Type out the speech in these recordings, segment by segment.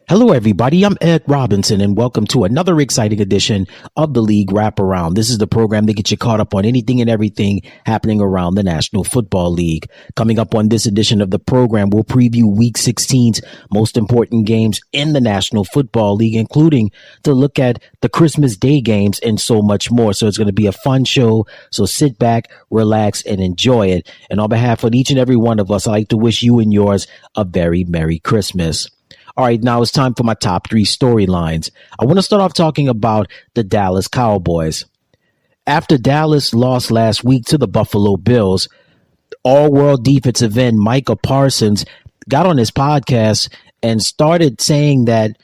Hello, everybody. I'm Ed Robinson, and welcome to another exciting edition of the League Wraparound. This is the program that gets you caught up on anything and everything happening around the National Football League. Coming up on this edition of the program, we'll preview Week 16's most important games in the National Football League, including to look at the Christmas Day games and so much more. So it's going to be a fun show. So sit back, relax, and enjoy it. And on behalf of each and every one of us, I'd like to wish you and yours a very Merry Christmas. All right, now it's time for my top three storylines. I want to start off talking about the Dallas Cowboys. After Dallas lost last week to the Buffalo Bills, all-world defensive end Micah Parsons got on his podcast and started saying that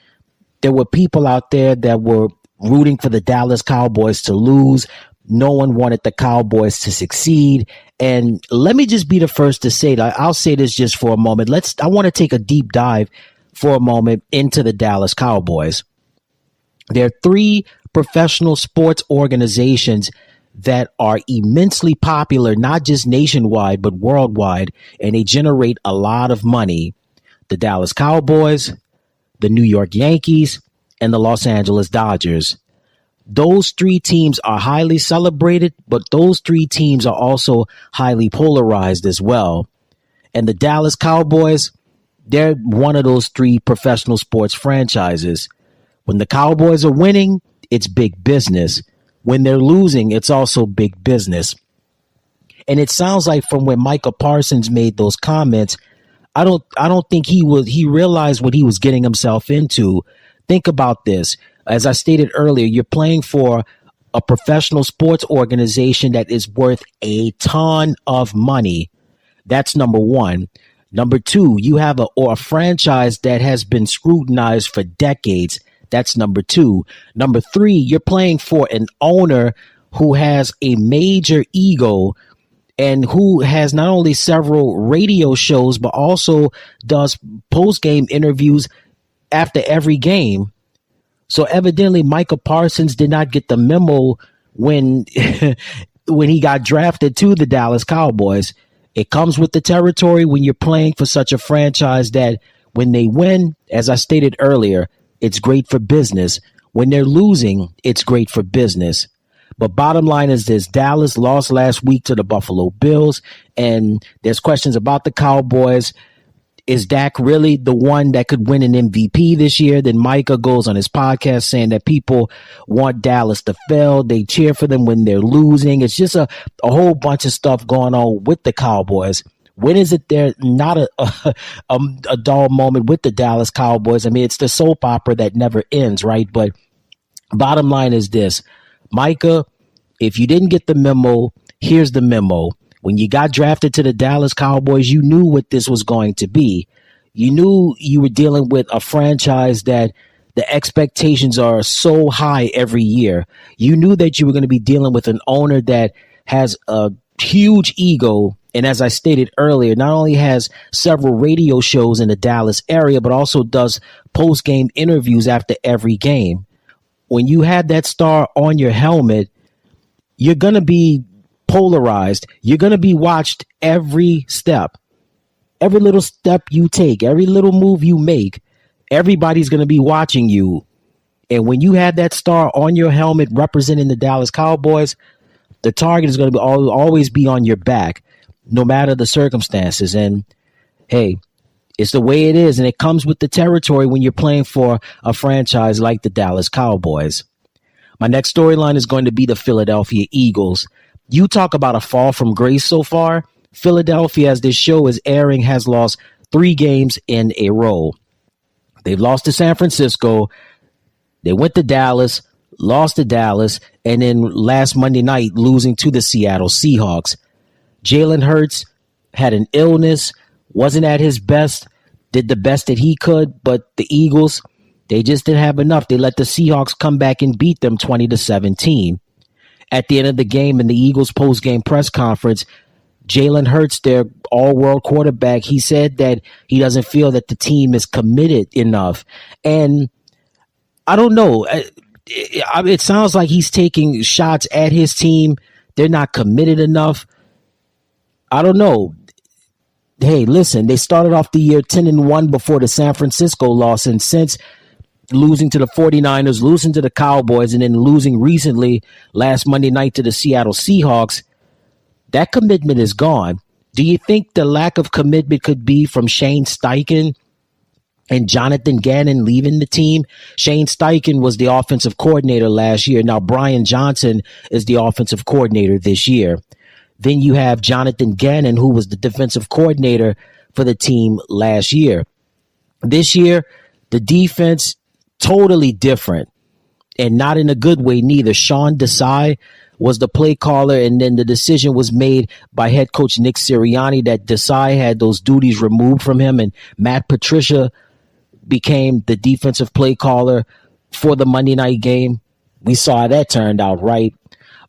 there were people out there that were rooting for the Dallas Cowboys to lose. No one wanted the Cowboys to succeed. And let me just be the first to say that. I'll say this just for a moment. I want to take a deep dive for a moment into the Dallas Cowboys. There are three professional sports organizations that are immensely popular, not just nationwide, but worldwide, and they generate a lot of money. The Dallas Cowboys, the New York Yankees, and the Los Angeles Dodgers. Those three teams are highly celebrated, but those three teams are also highly polarized as well. And the Dallas Cowboys, they're one of those three professional sports franchises. When the Cowboys are winning, it's big business. When they're losing, it's also big business. And it sounds like from when Micah Parsons made those comments, I don't think he realized what he was getting himself into. Think about this. As I stated earlier, you're playing for a professional sports organization that is worth a ton of money. That's number one. Number two, you have a franchise that has been scrutinized for decades. That's number two. Number three, you're playing for an owner who has a major ego and who has not only several radio shows, but also does post-game interviews after every game. So evidently, Micah Parsons did not get the memo when he got drafted to the Dallas Cowboys. It comes with the territory when you're playing for such a franchise that when they win, as I stated earlier, it's great for business. When they're losing, it's great for business. But bottom line is this: Dallas lost last week to the Buffalo Bills, and there's questions about the Cowboys. Is Dak really the one that could win an MVP this year? Then Micah goes on his podcast saying that people want Dallas to fail. They cheer for them when they're losing. It's just a whole bunch of stuff going on with the Cowboys. When is it there not a dull moment with the Dallas Cowboys? I mean, it's the soap opera that never ends, right? But bottom line is this: Micah, if you didn't get the memo, here's the memo. When you got drafted to the Dallas Cowboys, you knew what this was going to be. You knew you were dealing with a franchise that the expectations are so high every year. You knew that you were going to be dealing with an owner that has a huge ego. And as I stated earlier, not only has several radio shows in the Dallas area, but also does post-game interviews after every game. When you have that star on your helmet, you're going to be polarized. You're going to be watched every step. Every little step you take, every little move you make, everybody's going to be watching you. And when you have that star on your helmet representing the Dallas Cowboys, the target is going to always be on your back, no matter the circumstances. And hey, it's the way it is. And it comes with the territory when you're playing for a franchise like the Dallas Cowboys. My next storyline is going to be the Philadelphia Eagles. You talk about a fall from grace so far. Philadelphia, as this show is airing, has lost 3 games in a row. They've lost to San Francisco. They went to Dallas, lost to Dallas, and then last Monday night losing to the Seattle Seahawks. Jalen Hurts had an illness, wasn't at his best, did the best that he could, but the Eagles, they just didn't have enough. They let the Seahawks come back and beat them 20-17. At the end of the game, in the Eagles post-game press conference, Jalen Hurts, their all-world quarterback, he said that he doesn't feel that the team is committed enough. And I don't know. It sounds like he's taking shots at his team. They're not committed enough. I don't know. hey, listen, they started off the year 10-1 before the San Francisco loss, and since losing to the 49ers, losing to the Cowboys, and then losing recently last Monday night to the Seattle Seahawks, that commitment is gone. Do you think the lack of commitment could be from Shane Steichen and Jonathan Gannon leaving the team? Shane Steichen was the offensive coordinator last year. Now Brian Johnson is the offensive coordinator this year. Then you have Jonathan Gannon, who was the defensive coordinator for the team last year. This year, the defense totally different, and not in a good way neither. Sean Desai was the play caller, and then the decision was made by head coach Nick Sirianni that Desai had those duties removed from him, and Matt Patricia became the defensive play caller for the Monday night game. We saw how that turned out, right?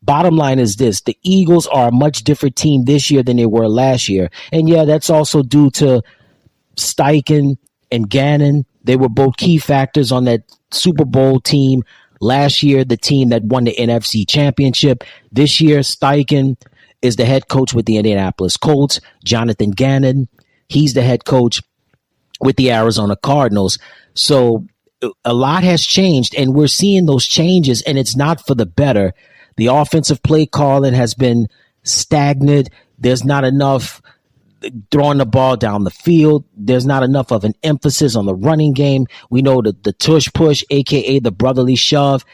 Bottom line is this: the Eagles are a much different team this year than they were last year. And yeah, that's also due to Steichen and Gannon. They were both key factors on that Super Bowl team last year, the team that won the NFC Championship. This year, Steichen is the head coach with the Indianapolis Colts. Jonathan Gannon, he's the head coach with the Arizona Cardinals. So a lot has changed, and we're seeing those changes, and it's not for the better. The offensive play calling has been stagnant. There's not enough throwing the ball down the field. There's not enough of an emphasis on the running game. We know that the tush push, a.k.a. the brotherly shove,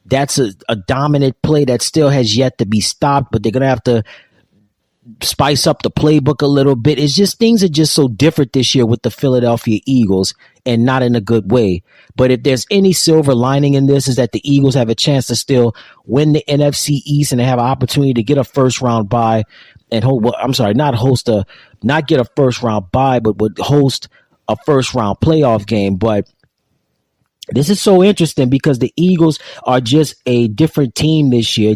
that's a dominant play that still has yet to be stopped, but they're going to have to spice up the playbook a little bit. It's just things are just so different this year with the Philadelphia Eagles, and not in a good way. But if there's any silver lining in this, is that the Eagles have a chance to still win the NFC East, and they have an opportunity to get a first round bye and not get a first round bye, but would host a first round playoff game. But this is so interesting because the Eagles are just a different team this year.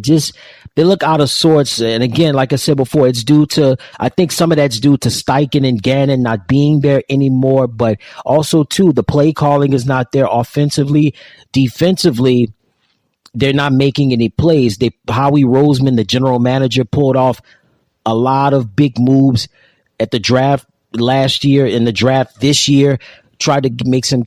They look out of sorts. And again, like I said before, I think some of that's due to Steichen and Gannon not being there anymore, but also too, the play calling is not there offensively. Defensively, they're not making any plays. Howie Roseman, the general manager, pulled off a lot of big moves at the draft last year, in the draft this year, tried to make some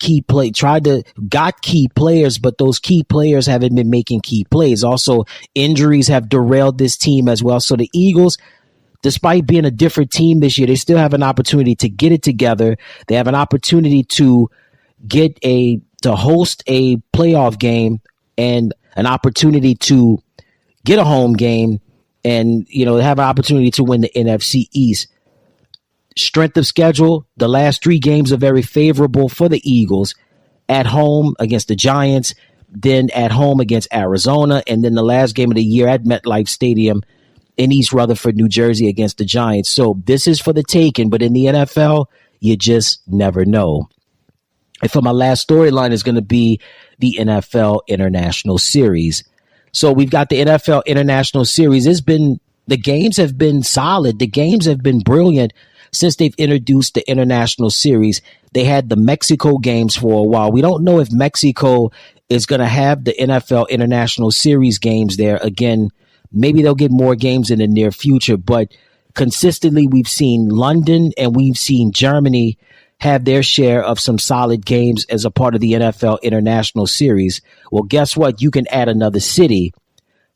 got key players, but those key players haven't been making key plays. Also, injuries have derailed this team as well. So the Eagles, despite being a different team this year, they still have an opportunity to get it together. They have an opportunity to host a playoff game and an opportunity to get a home game and, have an opportunity to win the NFC East. Strength of schedule, the last 3 games are very favorable for the Eagles. At home against the Giants, then at home against Arizona, and then the last game of the year at MetLife Stadium in East Rutherford, New Jersey against the Giants. So this is for the taking, but in the NFL, you just never know. And for my last storyline is going to be the NFL International Series. So we've got the NFL International Series. The games have been solid. The games have been brilliant since they've introduced the International Series. They had the Mexico games for a while. We don't know if Mexico is going to have the NFL International Series games there again. Maybe they'll get more games in the near future, but consistently we've seen London and we've seen Germany have their share of some solid games as a part of the NFL International Series. Well, guess what? You can add another city,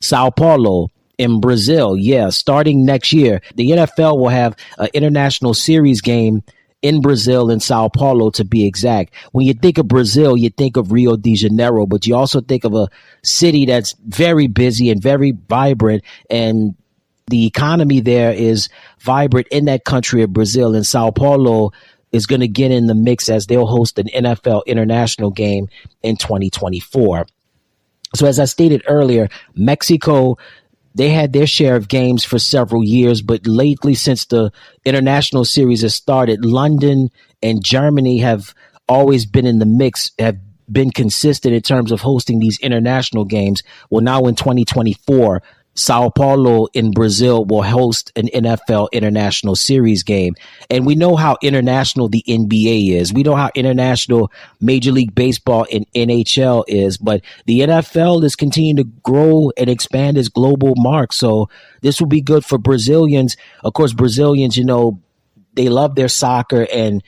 Sao Paulo in Brazil. Yeah, starting next year, the NFL will have an International Series game in Brazil, in Sao Paulo to be exact. When you think of Brazil, you think of Rio de Janeiro, but you also think of a city that's very busy and very vibrant, and the economy there is vibrant in that country of Brazil, and Sao Paulo is going to get in the mix as they'll host an NFL international game in 2024. So as I stated earlier, Mexico, they had their share of games for several years, but lately, since the international series has started, London and Germany have always been in the mix, have been consistent in terms of hosting these international games. Well, now in 2024, Sao Paulo in Brazil will host an NFL International Series game. And we know how international the NBA is. We know how international Major League Baseball and NHL is. But the NFL is continuing to grow and expand its global mark. So this will be good for Brazilians. Of course, Brazilians, they love their soccer and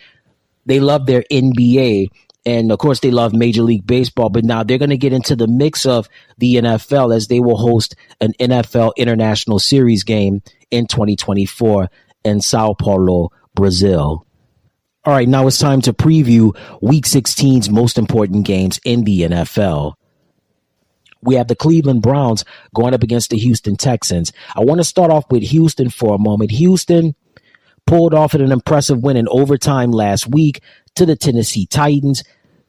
they love their NBA. And of course, they love Major League Baseball, but now they're going to get into the mix of the NFL as they will host an NFL International Series game in 2024 in Sao Paulo, Brazil. All right, now it's time to preview Week 16's most important games in the NFL. We have the Cleveland Browns going up against the Houston Texans. I want to start off with Houston for a moment. Houston pulled off an impressive win in overtime last week to the Tennessee Titans.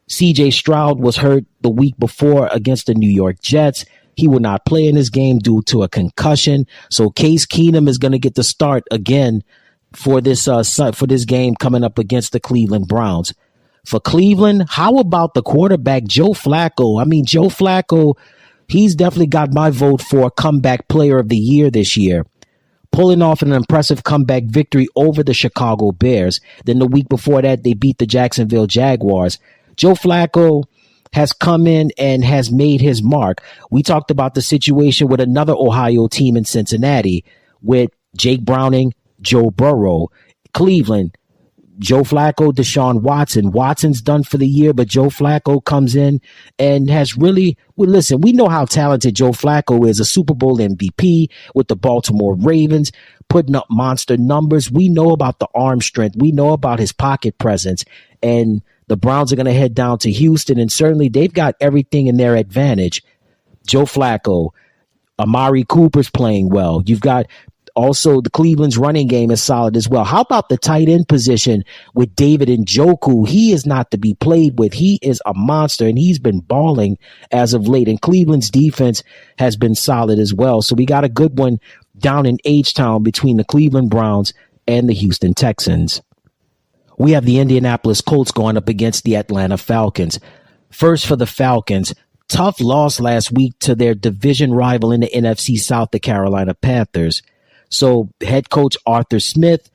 C.J. Stroud was hurt the week before against the New York Jets. He will not play in this game due to a concussion. So Case Keenum is going to get the start again for this game coming up against the Cleveland Browns. For Cleveland, how about the quarterback Joe Flacco? I mean, Joe Flacco, he's definitely got my vote for comeback player of the year this year, pulling off an impressive comeback victory over the Chicago Bears. Then the week before that, they beat the Jacksonville Jaguars. Joe Flacco has come in and has made his mark. We talked about the situation with another Ohio team in Cincinnati with Jake Browning, Joe Burrow. Cleveland, Joe Flacco, Deshaun Watson. Watson's done for the year, but Joe Flacco comes in and has really, well, listen, we know how talented Joe Flacco is, a Super Bowl MVP with the Baltimore Ravens, putting up monster numbers. We know about the arm strength. We know about his pocket presence. And the Browns are going to head down to Houston, and certainly they've got everything in their advantage. Joe Flacco, Amari Cooper's playing well. You've got also the Cleveland's running game is solid as well. How about the tight end position with David Njoku? He is not to be played with. He is a monster, and he's been balling as of late. And Cleveland's defense has been solid as well. So we got a good one down in H-Town between the Cleveland Browns and the Houston Texans. We have the Indianapolis Colts going up against the Atlanta Falcons. First for the Falcons, tough loss last week to their division rival in the NFC South, the Carolina Panthers. So head coach Arthur Smith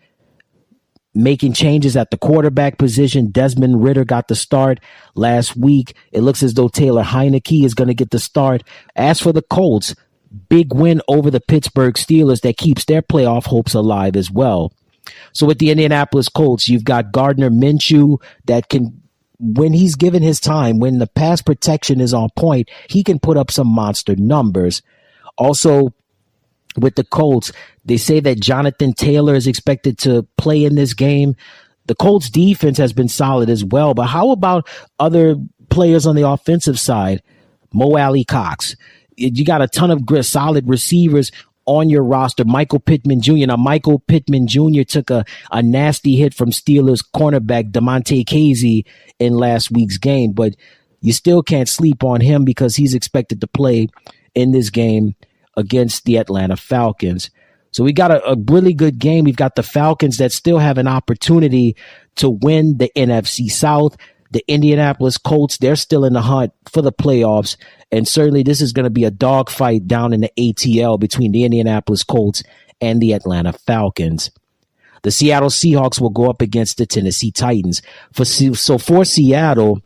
making changes at the quarterback position. Desmond Ridder got the start last week. It looks as though Taylor Heineke is going to get the start. As for the Colts, big win over the Pittsburgh Steelers that keeps their playoff hopes alive as well. So with the Indianapolis Colts, you've got Gardner Minshew that can, when he's given his time, when the pass protection is on point, he can put up some monster numbers. Also, with the Colts, they say that Jonathan Taylor is expected to play in this game. The Colts defense has been solid as well, but how about other players on the offensive side? Mo Alley Cox. You got a ton of solid receivers on your roster. Michael Pittman Jr. Now, Michael Pittman Jr. took a nasty hit from Steelers cornerback DeMonte Casey in last week's game, but you still can't sleep on him because he's expected to play in this game against the Atlanta Falcons. So we got a really good game. We've got the Falcons that still have an opportunity to win the NFC South. The Indianapolis Colts, they're still in the hunt for the playoffs. And certainly this is going to be a dogfight down in the ATL between the Indianapolis Colts and the Atlanta Falcons. The Seattle Seahawks will go up against the Tennessee Titans. For Seattle,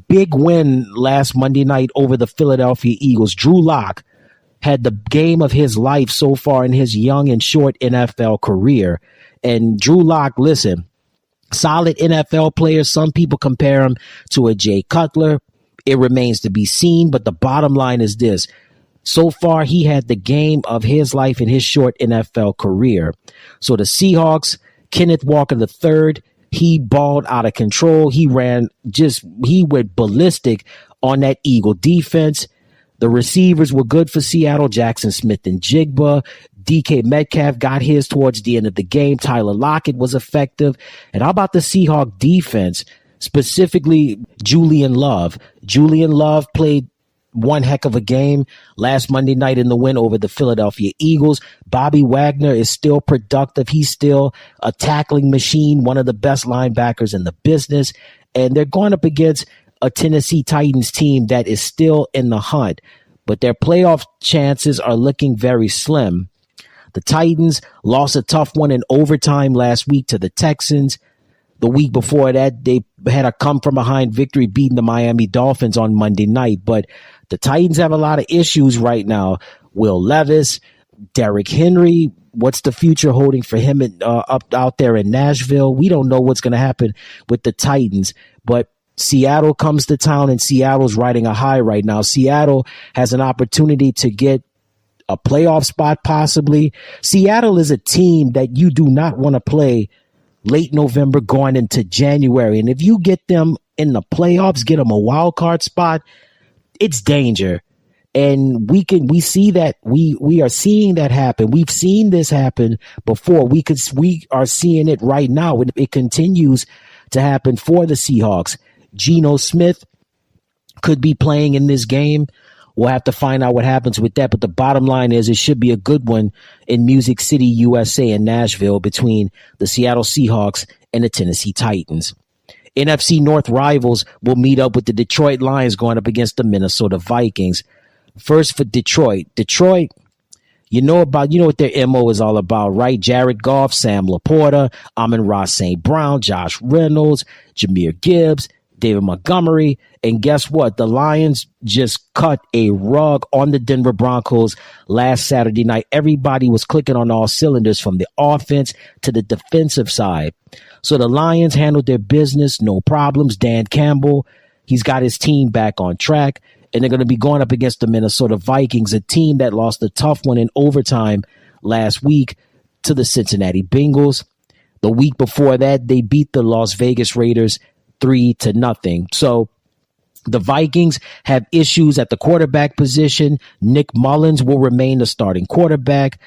big win last Monday night over the Philadelphia Eagles. Drew Lock had the game of his life so far in his young and short NFL career. And Drew Lock, listen, solid NFL player. Some people compare him to a Jay Cutler. It remains to be seen, but the bottom line is this. So far, he had the game of his life in his short NFL career. So the Seahawks, Kenneth Walker III, he balled out of control. He went ballistic on that Eagle defense. The receivers were good for Seattle. Jackson Smith and Jigba. DK Metcalf got his towards the end of the game. Tyler Lockett was effective. And how about the Seahawk defense, specifically Julian Love? Julian Love played one heck of a game last Monday night in the win over the Philadelphia Eagles. Bobby Wagner is still productive. He's still a tackling machine, one of the best linebackers in the business. And they're going up against a Tennessee Titans team that is still in the hunt, but their playoff chances are looking very slim. The Titans lost a tough one in overtime last week to the Texans. The week before that, they had a come-from-behind victory beating the Miami Dolphins on Monday night. But the Titans have a lot of issues right now. Will Levis, Derrick Henry, what's the future holding for him up out there in Nashville? We don't know what's going to happen with the Titans, but Seattle comes to town, and Seattle's riding a high right now. Seattle has an opportunity to get a playoff spot possibly. Seattle is a team that you do not want to play late November going into January. And if you get them in the playoffs, get them a wild card spot, it's danger. And we see that we are seeing that happen. We've seen this happen before. We are seeing it right now. It continues to happen for the Seahawks. Geno Smith could be playing in this game. We'll have to find out what happens with that. But the bottom line is it should be a good one in Music City, USA, and Nashville between the Seattle Seahawks and the Tennessee Titans. NFC North rivals will meet up with the Detroit Lions going up against the Minnesota Vikings. First for Detroit. Detroit, you know what their MO is all about, right? Jared Goff, Sam Laporta, Amon-Ra St. Brown, Josh Reynolds, Jahmyr Gibbs, David Montgomery. And guess what? The Lions just cut a rug on the Denver Broncos last Saturday night. Everybody was clicking on all cylinders from the offense to the defensive side. So the Lions handled their business, no problems. Dan Campbell, he's got his team back on track. And they're going to be going up against the Minnesota Vikings, a team that lost a tough one in overtime last week to the Cincinnati Bengals. The week before that, they beat the Las Vegas Raiders 3-0. So the Vikings have issues at the quarterback position. Nick Mullins will remain the starting quarterback.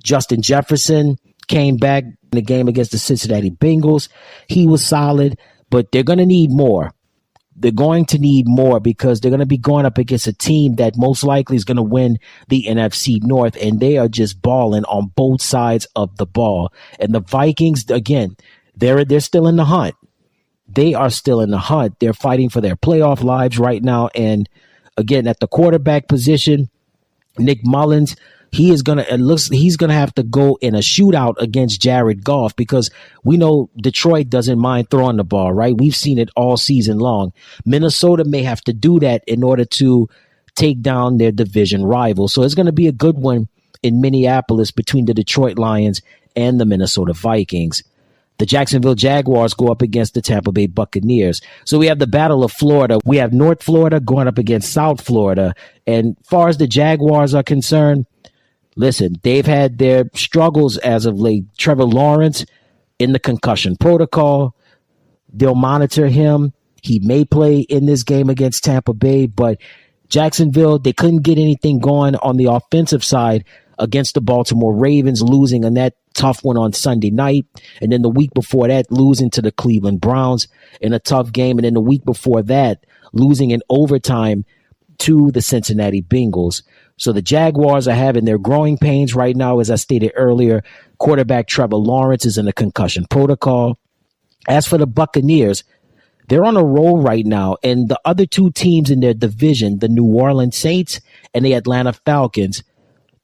Justin Jefferson came back in the game against the Cincinnati Bengals. He was solid, but they're going to need more. They're going to need more because they're going to be going up against a team that most likely is going to win the NFC North, and they are just balling on both sides of the ball. And the Vikings, again, they're still in the hunt. They are still in the hunt. They're fighting for their playoff lives right now. And again, at the quarterback position, Nick Mullins, he's gonna have to go in a shootout against Jared Goff because we know Detroit doesn't mind throwing the ball, right? We've seen it all season long. Minnesota may have to do that in order to take down their division rival. So it's going to be a good one in Minneapolis between the Detroit Lions and the Minnesota Vikings. The Jacksonville Jaguars go up against the Tampa Bay Buccaneers. So we have the Battle of Florida. We have North Florida going up against South Florida. And as far as the Jaguars are concerned, listen, they've had their struggles as of late. Trevor Lawrence in the concussion protocol. They'll monitor him. He may play in this game against Tampa Bay, but Jacksonville, they couldn't get anything going on the offensive side against the Baltimore Ravens, losing on that tough one on Sunday night. And then the week before that, losing to the Cleveland Browns in a tough game. And then the week before that, losing in overtime to the Cincinnati Bengals. So the Jaguars are having their growing pains right now. As I stated earlier, quarterback Trevor Lawrence is in a concussion protocol. As for the Buccaneers, they're on a roll right now. And the other two teams in their division, the New Orleans Saints and the Atlanta Falcons,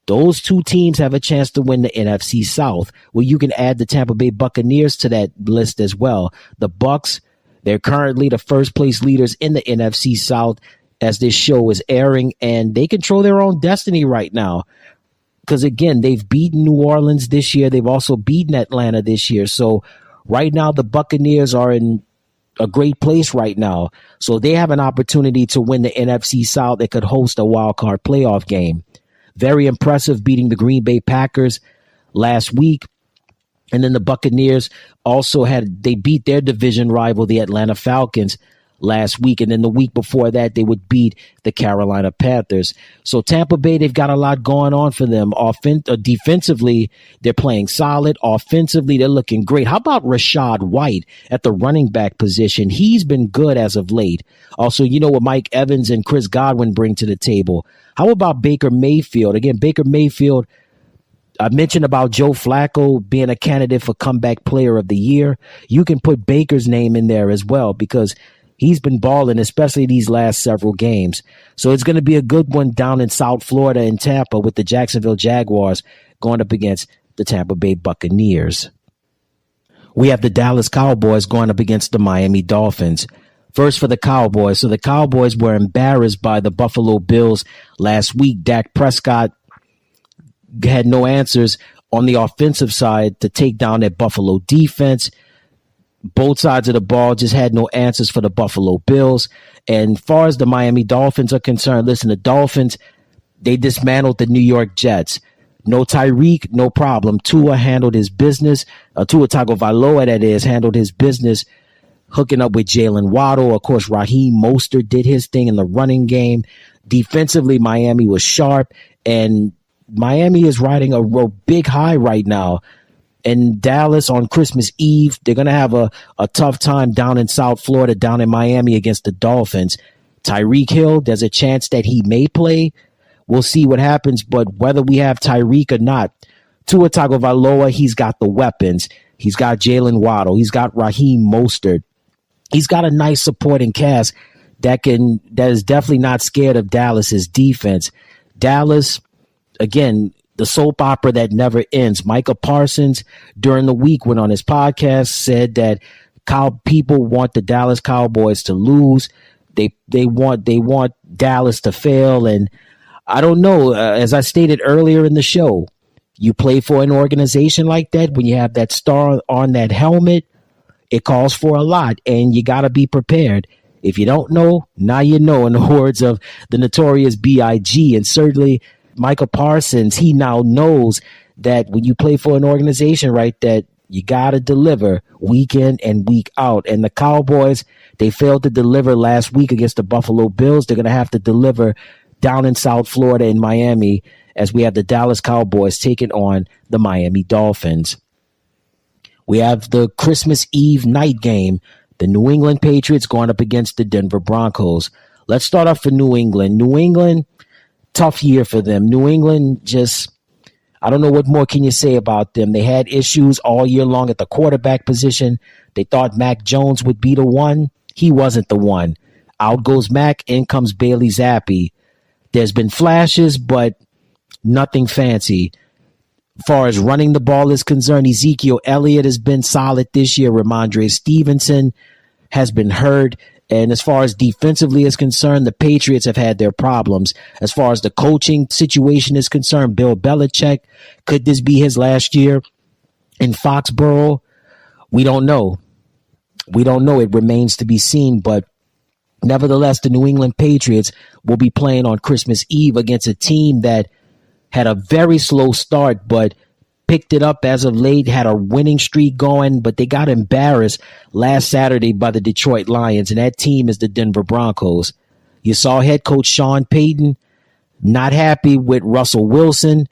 those two teams have a chance to win the NFC South, where you can add the Tampa Bay Buccaneers to that list as well. The Bucs, they're currently the first place leaders in the NFC South as this show is airing, and they control their own destiny right now. Because, again, they've beaten New Orleans this year. They've also beaten Atlanta this year. So right now the Buccaneers are in a great place right now. So they have an opportunity to win the NFC South. They could host a wild card playoff game. Very impressive beating the Green Bay Packers last week. And then the Buccaneers also they beat their division rival, the Atlanta Falcons, last week. And then the week before that, they would beat the Carolina Panthers. So Tampa Bay, they've got a lot going on for them. Defensively, they're playing solid. Offensively, they're looking great. How about Rachaad White at the running back position? He's been good as of late. Also, you know what Mike Evans and Chris Godwin bring to the table. How about Baker Mayfield? Again, Baker Mayfield, I mentioned about Joe Flacco being a candidate for comeback player of the year. You can put Baker's name in there as well because he's been balling, especially these last several games. So it's going to be a good one down in South Florida and Tampa with the Jacksonville Jaguars going up against the Tampa Bay Buccaneers. We have the Dallas Cowboys going up against the Miami Dolphins. First for the Cowboys. So the Cowboys were embarrassed by the Buffalo Bills last week. Dak Prescott had no answers on the offensive side to take down that Buffalo defense. Both sides of the ball just had no answers for the Buffalo Bills. And as far as the Miami Dolphins are concerned, listen, the Dolphins, they dismantled the New York Jets. No Tyreek, no problem. Tua handled his business. Tua Tagovailoa, that is, handled his business, hooking up with Jalen Waddle. Of course, Raheem Mostert did his thing in the running game. Defensively, Miami was sharp, and Miami is riding a big high right now. And Dallas on Christmas Eve, they're going to have a tough time down in South Florida, down in Miami against the Dolphins. Tyreek Hill, there's a chance that he may play. We'll see what happens, but whether we have Tyreek or not, Tua Tagovailoa, he's got the weapons. He's got Jalen Waddle. He's got Raheem Mostert. He's got a nice supporting cast that is definitely not scared of Dallas's defense. Dallas, again, the soap opera that never ends. Micah Parsons during the week went on his podcast, said that people want the Dallas Cowboys to lose. They want Dallas to fail. And I don't know, as I stated earlier in the show, you play for an organization like that, when you have that star on that helmet, it calls for a lot, and you got to be prepared. If you don't know, now you know, in the words of the notorious B.I.G. And certainly Micah Parsons, he now knows that when you play for an organization, right, that you got to deliver week in and week out. And the Cowboys, they failed to deliver last week against the Buffalo Bills. They're going to have to deliver down in South Florida in Miami, as we have the Dallas Cowboys taking on the Miami Dolphins. We have the Christmas Eve night game, the New England Patriots going up against the Denver Broncos. Let's start off for New England. New England, tough year for them. New England just, I don't know what more can you say about them. They had issues all year long at the quarterback position. They thought Mac Jones would be the one. He wasn't the one. Out goes Mac, in comes Bailey Zappi. There's been flashes, but nothing fancy. As far as running the ball is concerned, Ezekiel Elliott has been solid this year. Ramondre Stevenson has been hurt. And as far as defensively is concerned, the Patriots have had their problems. As far as the coaching situation is concerned, Bill Belichick, could this be his last year in Foxborough? We don't know. We don't know. It remains to be seen. But nevertheless, the New England Patriots will be playing on Christmas Eve against a team that had a very slow start, but picked it up as of late, had a winning streak going, but they got embarrassed last Saturday by the Detroit Lions, and that team is the Denver Broncos. You saw head coach Sean Payton not happy with Russell Wilson.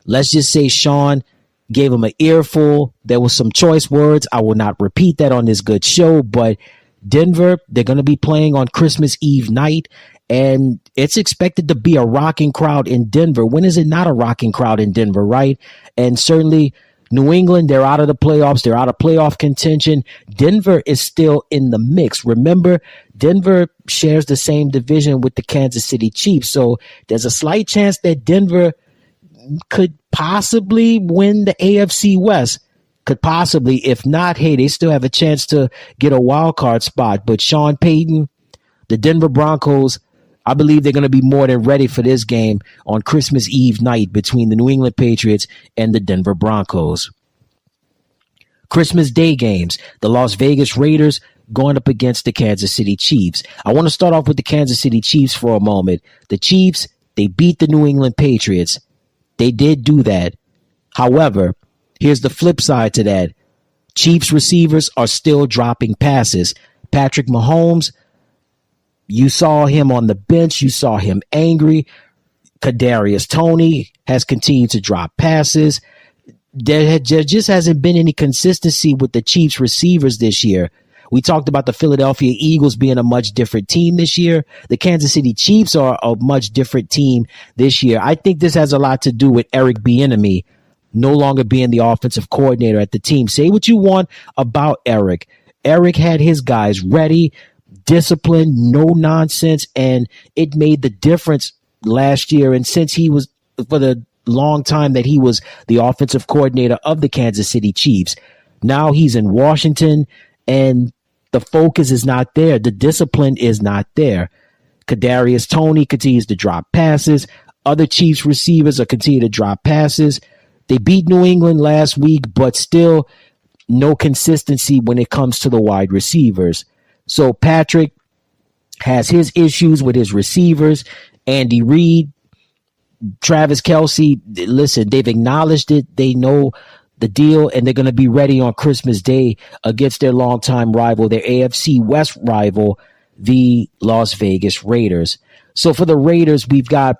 Let's just say Sean gave him an earful. There was some choice words. I will not repeat that on this good show, but Denver, they're going to be playing on Christmas Eve night, and it's expected to be a rocking crowd in Denver. When is it not a rocking crowd in Denver, right? And certainly New England, they're out of the playoffs. They're out of playoff contention. Denver is still in the mix. Remember, Denver shares the same division with the Kansas City Chiefs. So there's a slight chance that Denver could possibly win the AFC West. Could possibly. If not, hey, they still have a chance to get a wild card spot. But Sean Payton, the Denver Broncos, I believe they're going to be more than ready for this game on Christmas Eve night between the New England Patriots and the Denver Broncos. Christmas Day games, the Las Vegas Raiders going up against the Kansas City Chiefs. I want to start off with the Kansas City Chiefs for a moment. The Chiefs, they beat the New England Patriots. They did do that. However, here's the flip side to that. Chiefs receivers are still dropping passes. Patrick Mahomes, you saw him on the bench. You saw him angry. Kadarius Toney has continued to drop passes. There just hasn't been any consistency with the Chiefs receivers this year. We talked about the Philadelphia Eagles being a much different team this year. The Kansas City Chiefs are a much different team this year. I think this has a lot to do with Eric Bieniemy no longer being the offensive coordinator at the team. Say what you want about Eric. Eric had his guys ready, discipline, no nonsense, and it made the difference last year. And since he was, for the long time that he was the offensive coordinator of the Kansas City Chiefs, now he's in Washington, and the focus is not there. The discipline is not there. Kadarius Toney continues to drop passes. Other Chiefs receivers are continue to drop passes. They beat New England last week, but still no consistency when it comes to the wide receivers. So Patrick has his issues with his receivers. Andy Reid, Travis Kelce, listen, they've acknowledged it. They know the deal, and they're going to be ready on Christmas Day against their longtime rival, their AFC West rival, the Las Vegas Raiders. So for the Raiders, we've got,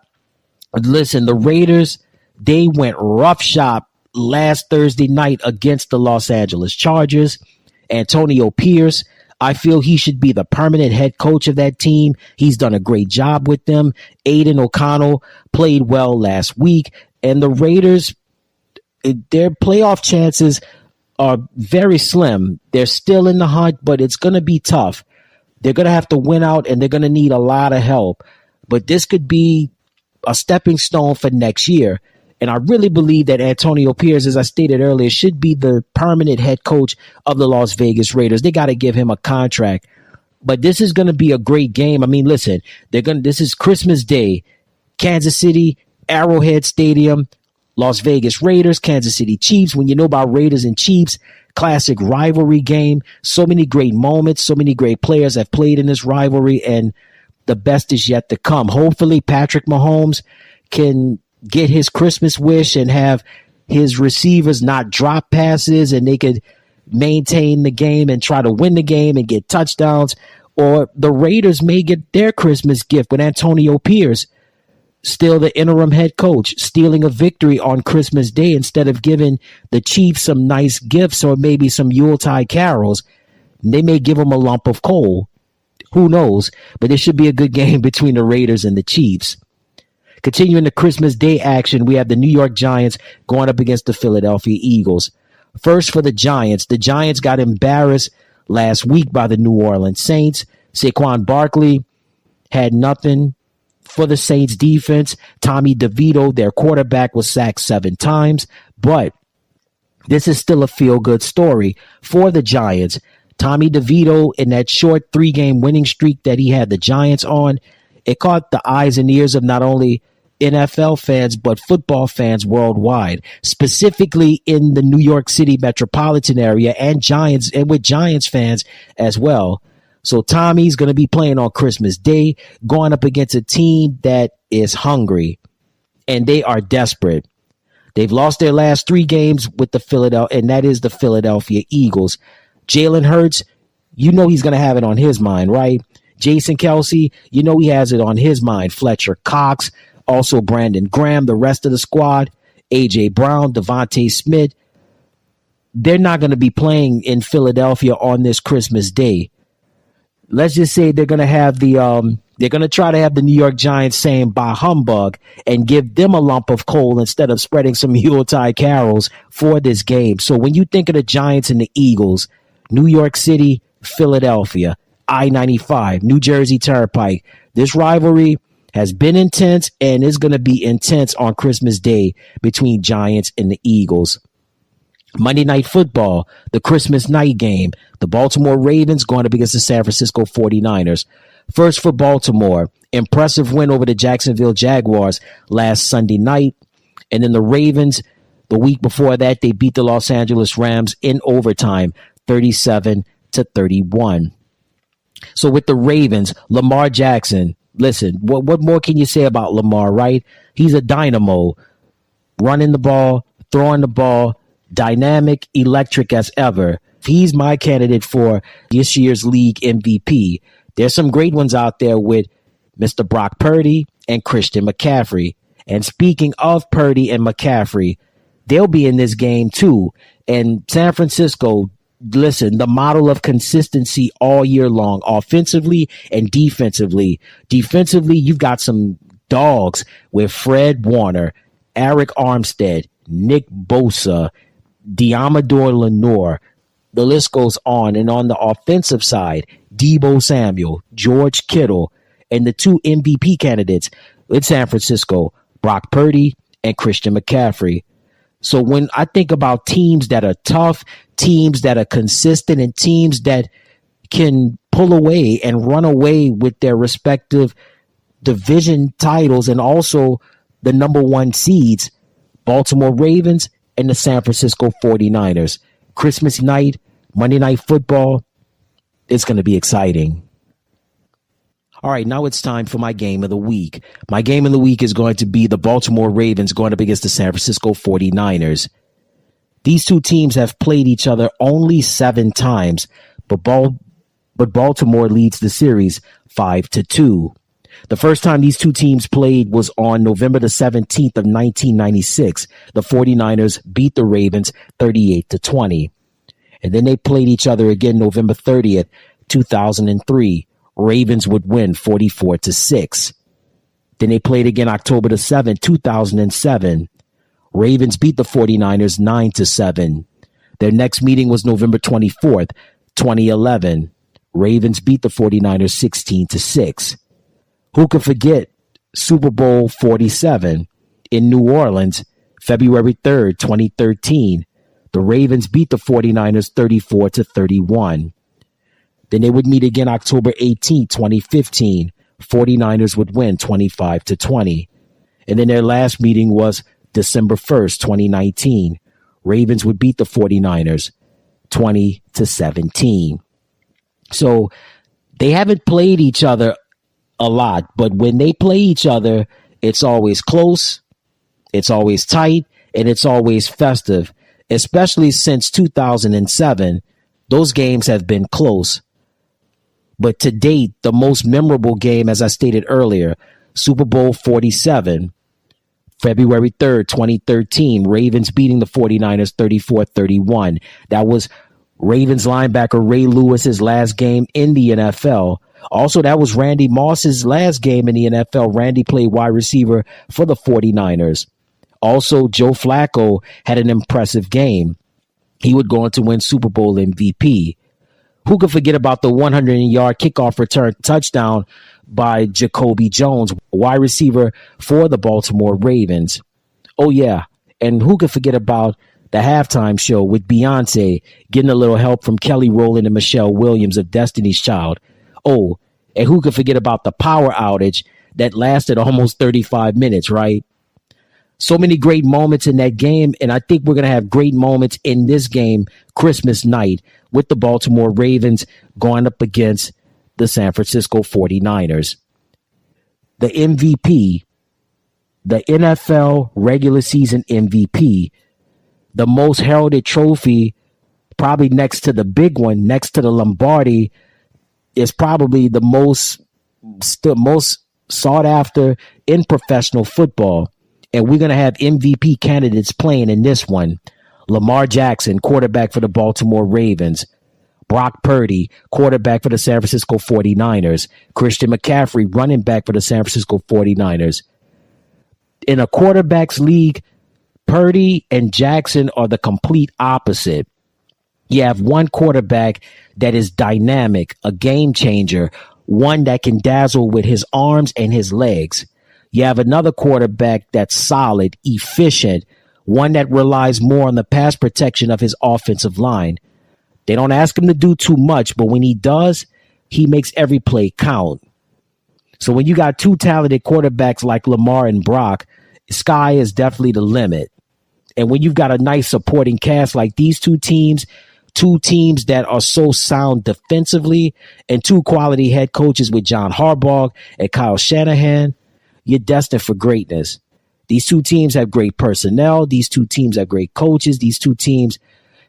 listen, the Raiders, they went roughshod last Thursday night against the Los Angeles Chargers. Antonio Pierce, I feel he should be the permanent head coach of that team. He's done a great job with them. Aiden O'Connell played well last week. And the Raiders, their playoff chances are very slim. They're still in the hunt, but it's going to be tough. They're going to have to win out, and they're going to need a lot of help. But this could be a stepping stone for next year. And I really believe that Antonio Pierce, as I stated earlier, should be the permanent head coach of the Las Vegas Raiders. They got to give him a contract. But this is going to be a great game. I mean, listen, this is Christmas Day. Kansas City, Arrowhead Stadium, Las Vegas Raiders, Kansas City Chiefs. When you know about Raiders and Chiefs, classic rivalry game. So many great moments, so many great players have played in this rivalry, and the best is yet to come. Hopefully, Patrick Mahomes can get his Christmas wish and have his receivers not drop passes, and they could maintain the game and try to win the game and get touchdowns. Or the Raiders may get their Christmas gift with Antonio Pierce, still the interim head coach, stealing a victory on Christmas Day instead of giving the Chiefs some nice gifts or maybe some Yuletide carols. They may give them a lump of coal. Who knows? But it should be a good game between the Raiders and the Chiefs. Continuing the Christmas Day action, we have the New York Giants going up against the Philadelphia Eagles. First for the Giants got embarrassed last week by the New Orleans Saints. Saquon Barkley had nothing for the Saints defense. Tommy DeVito, their quarterback, was sacked 7 times. But this is still a feel-good story for the Giants. Tommy DeVito, in that short 3-game winning streak that he had the Giants on, it caught the eyes and ears of not only NFL fans, but football fans worldwide, specifically in the New York City metropolitan area, and with Giants fans as well. So Tommy's going to be playing on Christmas Day, going up against a team that is hungry, and they are desperate. They've lost their last 3 games with the Philadelphia Eagles. Jalen Hurts, you know he's going to have it on his mind, right? Jason Kelce, you know he has it on his mind. Fletcher Cox, also Brandon Graham, the rest of the squad, A.J. Brown, Devontae Smith. They're not going to be playing in Philadelphia on this Christmas Day. Let's just say they're going to have they're going to try to have the New York Giants saying "bah humbug" and give them a lump of coal instead of spreading some Yuletide carols for this game. So when you think of the Giants and the Eagles, New York City, Philadelphia, I-95, New Jersey Turnpike, this rivalry has been intense and is going to be intense on Christmas Day between Giants and the Eagles. Monday Night Football, the Christmas night game, the Baltimore Ravens going up against the San Francisco 49ers. First for Baltimore, impressive win over the Jacksonville Jaguars last Sunday night. And then the Ravens, the week before that, they beat the Los Angeles Rams in overtime, 37-31. So with the Ravens, Lamar Jackson, listen, what more can you say about Lamar, right? He's a dynamo, running the ball, throwing the ball, dynamic, electric as ever. He's my candidate for this year's league MVP. There's some great ones out there with Mr. Brock Purdy and Christian McCaffrey. And speaking of Purdy and McCaffrey, they'll be in this game too. And San Francisco, listen, the model of consistency all year long, offensively and defensively. Defensively, you've got some dogs with Fred Warner, Eric Armstead, Nick Bosa, Diamador Lenore. The list goes on. And on the offensive side, Deebo Samuel, George Kittle, and the 2 MVP candidates in San Francisco, Brock Purdy and Christian McCaffrey. So when I think about teams that are tough, teams that are consistent, and teams that can pull away and run away with their respective division titles and also the number one seeds, Baltimore Ravens and the San Francisco 49ers. Christmas night, Monday Night Football, it's going to be exciting. All right, now it's time for my game of the week. My game of the week is going to be the Baltimore Ravens going up against the San Francisco 49ers. These two teams have played each other only 7 times, but Baltimore leads the series 5-2. The first time these two teams played was on November the 17th of 1996. The 49ers beat the Ravens 38-20. And then they played each other again November 30th, 2003. Ravens would win 44-6. Then they played again October the 7th, 2007. Ravens beat the 49ers 9-7. Their next meeting was November 24th, 2011. Ravens beat the 49ers 16-6. Who could forget Super Bowl 47 in New Orleans, February 3rd, 2013? The Ravens beat the 49ers 34-31. Then they would meet again October 18th, 2015. 49ers would win 25-20. And then their last meeting was December 1st, 2019. Ravens would beat the 49ers 20-17. So they haven't played each other a lot, but when they play each other, it's always close, it's always tight, and it's always festive, especially since 2007. Those games have been close. But to date, the most memorable game, as I stated earlier, Super Bowl 47, February 3rd, 2013, Ravens beating the 49ers 34-31. That was Ravens linebacker Ray Lewis's last game in the NFL. Also, that was Randy Moss's last game in the NFL. Randy played wide receiver for the 49ers. Also, Joe Flacco had an impressive game. He would go on to win Super Bowl MVP. Who could forget about the 100-yard kickoff return touchdown by Jacoby Jones, wide receiver for the Baltimore Ravens? Oh, yeah. And who could forget about the halftime show with Beyonce getting a little help from Kelly Rowland and Michelle Williams of Destiny's Child? Oh, and who could forget about the power outage that lasted almost 35 minutes, right? So many great moments in that game, and I think we're going to have great moments in this game Christmas night with the Baltimore Ravens going up against the San Francisco 49ers. The MVP, the NFL regular season MVP, the most heralded trophy, probably next to the big one, next to the Lombardi, is probably the most sought after in professional football. And we're going to have MVP candidates playing in this one. Lamar Jackson, quarterback for the Baltimore Ravens. Brock Purdy, quarterback for the San Francisco 49ers. Christian McCaffrey, running back for the San Francisco 49ers. In a quarterbacks league, Purdy and Jackson are the complete opposite. You have one quarterback that is dynamic, a game changer, one that can dazzle with his arms and his legs. You have another quarterback that's solid, efficient, one that relies more on the pass protection of his offensive line. They don't ask him to do too much, but when he does, he makes every play count. So when you got two talented quarterbacks like Lamar and Brock, sky is definitely the limit. And when you've got a nice supporting cast like these two teams that are so sound defensively, and two quality head coaches with John Harbaugh and Kyle Shanahan, you're destined for greatness. These two teams have great personnel. These two teams have great coaches. These two teams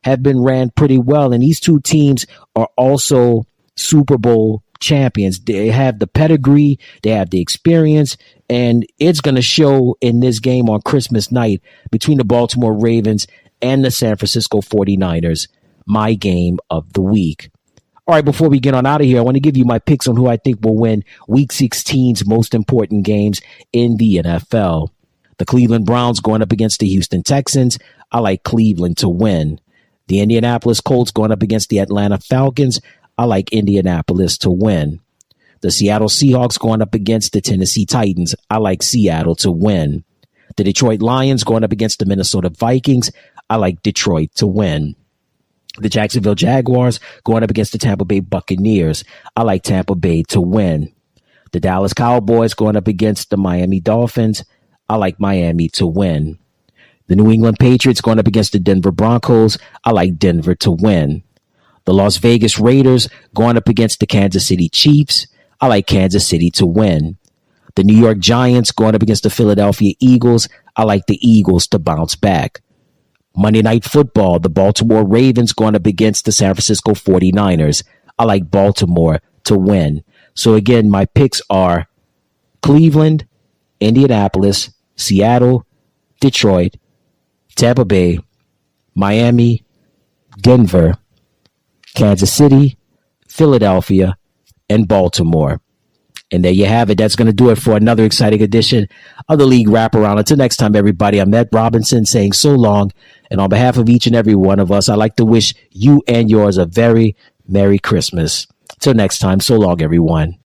have been ran pretty well. And these two teams are also Super Bowl champions. They have the pedigree. They have the experience. And it's going to show in this game on Christmas night between the Baltimore Ravens and the San Francisco 49ers. My game of the week. All right, before we get on out of here, I want to give you my picks on who I think will win Week 16's most important games in the NFL. The Cleveland Browns going up against the Houston Texans. I like Cleveland to win. The Indianapolis Colts going up against the Atlanta Falcons. I like Indianapolis to win. The Seattle Seahawks going up against the Tennessee Titans. I like Seattle to win. The Detroit Lions going up against the Minnesota Vikings. I like Detroit to win. The Jacksonville Jaguars going up against the Tampa Bay Buccaneers. I like Tampa Bay to win. The Dallas Cowboys going up against the Miami Dolphins. I like Miami to win. The New England Patriots going up against the Denver Broncos. I like Denver to win. The Las Vegas Raiders going up against the Kansas City Chiefs. I like Kansas City to win. The New York Giants going up against the Philadelphia Eagles. I like the Eagles to bounce back. Monday Night Football, the Baltimore Ravens going up against the San Francisco 49ers. I like Baltimore to win. So again, my picks are Cleveland, Indianapolis, Seattle, Detroit, Tampa Bay, Miami, Denver, Kansas City, Philadelphia, and Baltimore. And there you have it. That's going to do it for another exciting edition of the League Wraparound. Until next time, everybody, I'm Ed Robinson saying so long. And on behalf of each and every one of us, I'd like to wish you and yours a very Merry Christmas. Till next time, so long, everyone.